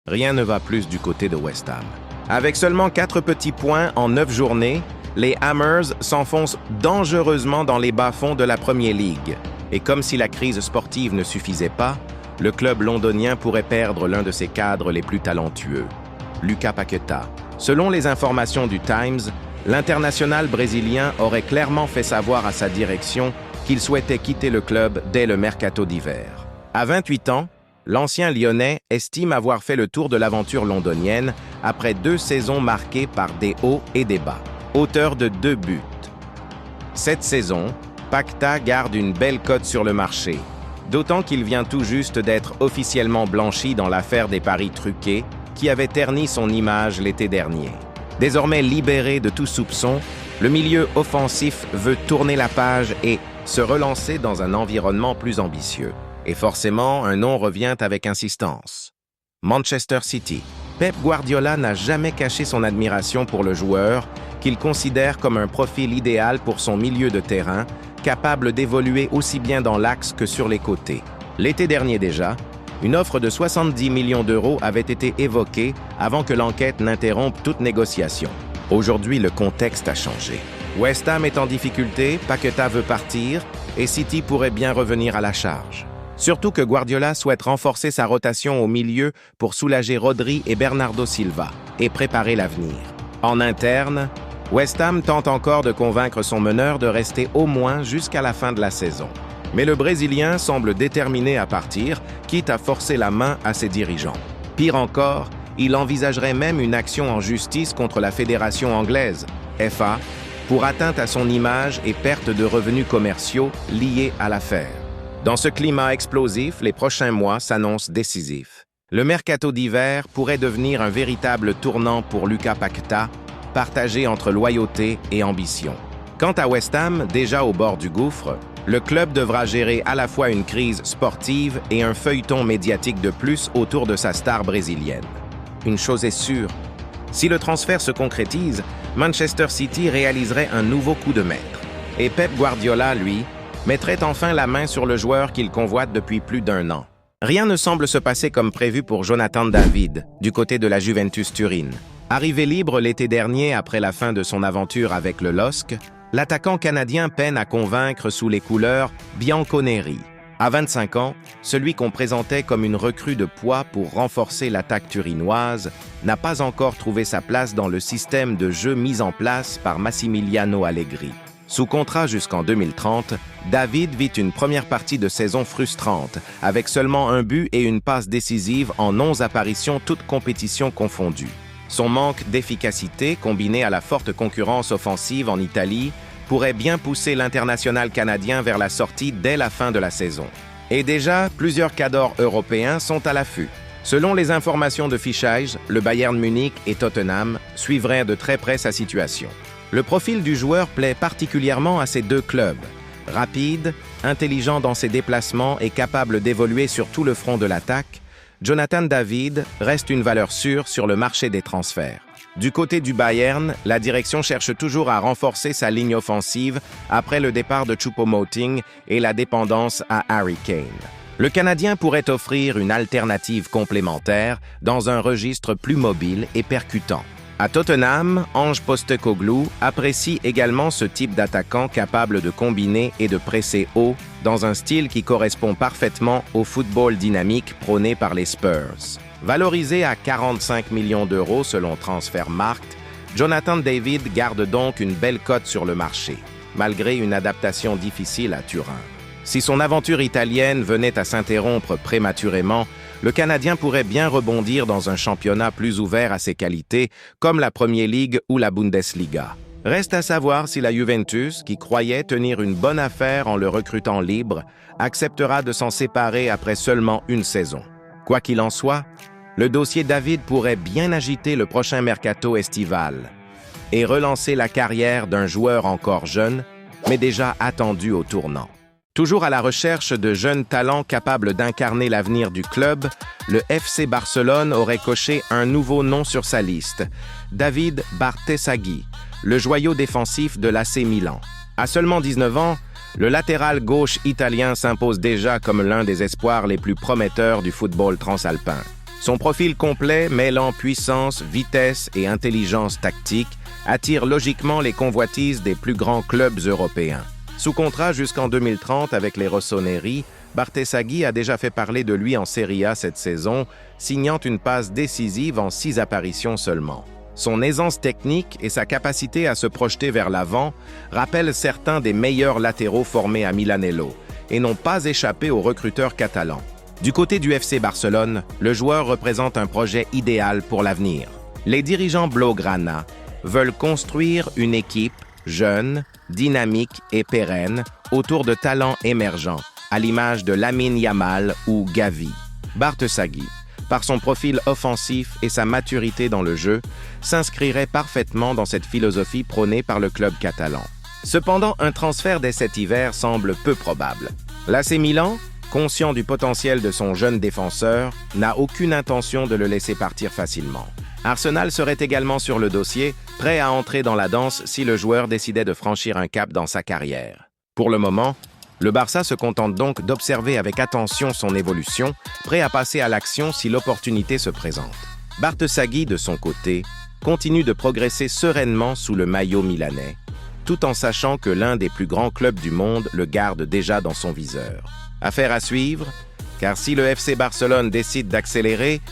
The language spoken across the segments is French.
Rien ne va plus du côté de West Ham. Avec seulement 4 petits points en 9 journées, les Hammers s'enfoncent dangereusement dans les bas-fonds de la Premier League. Et comme si la crise sportive ne suffisait pas, le club londonien pourrait perdre l'un de ses cadres les plus talentueux, Lucas Paquetá. Selon les informations du Times, l'international brésilien aurait clairement fait savoir à sa direction qu'il souhaitait quitter le club dès le mercato d'hiver. À 28 ans, l'ancien Lyonnais estime avoir fait le tour de l'aventure londonienne après 2 saisons marquées par des hauts et des bas. Auteur de 2 buts. Cette saison, Paquetá garde une belle cote sur le marché, d'autant qu'il vient tout juste d'être officiellement blanchi dans l'affaire des paris truqués qui avait terni son image l'été dernier. Désormais libéré de tout soupçon, le milieu offensif veut tourner la page et se relancer dans un environnement plus ambitieux. Et forcément, un nom revient avec insistance. Manchester City. Pep Guardiola n'a jamais caché son admiration pour le joueur, qu'il considère comme un profil idéal pour son milieu de terrain, capable d'évoluer aussi bien dans l'axe que sur les côtés. L'été dernier déjà, une offre de 70 millions d'euros avait été évoquée avant que l'enquête n'interrompe toute négociation. Aujourd'hui, le contexte a changé. West Ham est en difficulté, Paquetá veut partir, et City pourrait bien revenir à la charge. Surtout que Guardiola souhaite renforcer sa rotation au milieu pour soulager Rodri et Bernardo Silva et préparer l'avenir. En interne, West Ham tente encore de convaincre son meneur de rester au moins jusqu'à la fin de la saison. Mais le Brésilien semble déterminé à partir, quitte à forcer la main à ses dirigeants. Pire encore, il envisagerait même une action en justice contre la fédération anglaise, FA, pour atteinte à son image et perte de revenus commerciaux liés à l'affaire. Dans ce climat explosif, les prochains mois s'annoncent décisifs. Le mercato d'hiver pourrait devenir un véritable tournant pour Lucas Paquetá, partagé entre loyauté et ambition. Quant à West Ham, déjà au bord du gouffre, le club devra gérer à la fois une crise sportive et un feuilleton médiatique de plus autour de sa star brésilienne. Une chose est sûre, si le transfert se concrétise, Manchester City réaliserait un nouveau coup de maître. Et Pep Guardiola, lui, mettrait enfin la main sur le joueur qu'il convoite depuis plus d'1 an. Rien ne semble se passer comme prévu pour Jonathan David, du côté de la Juventus Turin. Arrivé libre l'été dernier après la fin de son aventure avec le LOSC, l'attaquant canadien peine à convaincre sous les couleurs bianconeri. À 25 ans, celui qu'on présentait comme une recrue de poids pour renforcer l'attaque turinoise n'a pas encore trouvé sa place dans le système de jeu mis en place par Massimiliano Allegri. Sous contrat jusqu'en 2030, David vit une première partie de saison frustrante, avec seulement 1 but et une passe décisive en 11 apparitions toutes compétitions confondues. Son manque d'efficacité, combiné à la forte concurrence offensive en Italie, pourrait bien pousser l'international canadien vers la sortie dès la fin de la saison. Et déjà, plusieurs cadors européens sont à l'affût. Selon les informations de Fichage, le Bayern Munich et Tottenham suivraient de très près sa situation. Le profil du joueur plaît particulièrement à ces 2 clubs. Rapide, intelligent dans ses déplacements et capable d'évoluer sur tout le front de l'attaque, Jonathan David reste une valeur sûre sur le marché des transferts. Du côté du Bayern, la direction cherche toujours à renforcer sa ligne offensive après le départ de Choupo-Moting et la dépendance à Harry Kane. Le Canadien pourrait offrir une alternative complémentaire dans un registre plus mobile et percutant. À Tottenham, Ange Postecoglou apprécie également ce type d'attaquant capable de combiner et de presser haut dans un style qui correspond parfaitement au football dynamique prôné par les Spurs. Valorisé à 45 millions d'euros selon Transfermarkt, Jonathan David garde donc une belle cote sur le marché, malgré une adaptation difficile à Turin. Si son aventure italienne venait à s'interrompre prématurément, le Canadien pourrait bien rebondir dans un championnat plus ouvert à ses qualités, comme la Premier League ou la Bundesliga. Reste à savoir si la Juventus, qui croyait tenir une bonne affaire en le recrutant libre, acceptera de s'en séparer après seulement 1 saison. Quoi qu'il en soit, le dossier David pourrait bien agiter le prochain mercato estival et relancer la carrière d'un joueur encore jeune, mais déjà attendu au tournant. Toujours à la recherche de jeunes talents capables d'incarner l'avenir du club, le FC Barcelone aurait coché un nouveau nom sur sa liste, David Bartesaghi, le joyau défensif de l'AC Milan. À seulement 19 ans, le latéral gauche italien s'impose déjà comme l'un des espoirs les plus prometteurs du football transalpin. Son profil complet, mêlant puissance, vitesse et intelligence tactique, attire logiquement les convoitises des plus grands clubs européens. Sous contrat jusqu'en 2030 avec les Rossoneri, Bartesaghi a déjà fait parler de lui en Serie A cette saison, signant une passe décisive en 6 apparitions seulement. Son aisance technique et sa capacité à se projeter vers l'avant rappellent certains des meilleurs latéraux formés à Milanello et n'ont pas échappé aux recruteurs catalans. Du côté du FC Barcelone, le joueur représente un projet idéal pour l'avenir. Les dirigeants blaugrana veulent construire une équipe jeune, dynamique et pérenne autour de talents émergents, à l'image de Lamine Yamal ou Gavi. Bartesaghi, par son profil offensif et sa maturité dans le jeu, s'inscrirait parfaitement dans cette philosophie prônée par le club catalan. Cependant, un transfert dès cet hiver semble peu probable. L'AC Milan, conscient du potentiel de son jeune défenseur, n'a aucune intention de le laisser partir facilement. Arsenal serait également sur le dossier, prêt à entrer dans la danse si le joueur décidait de franchir un cap dans sa carrière. Pour le moment, le Barça se contente donc d'observer avec attention son évolution, prêt à passer à l'action si l'opportunité se présente. Bartesaghi, de son côté, continue de progresser sereinement sous le maillot milanais, tout en sachant que l'un des plus grands clubs du monde le garde déjà dans son viseur. Affaire à suivre, car si le FC Barcelone décide d'accélérer,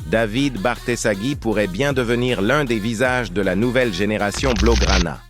David Bartesaghi pourrait bien devenir l'un des visages de la nouvelle génération blaugrana.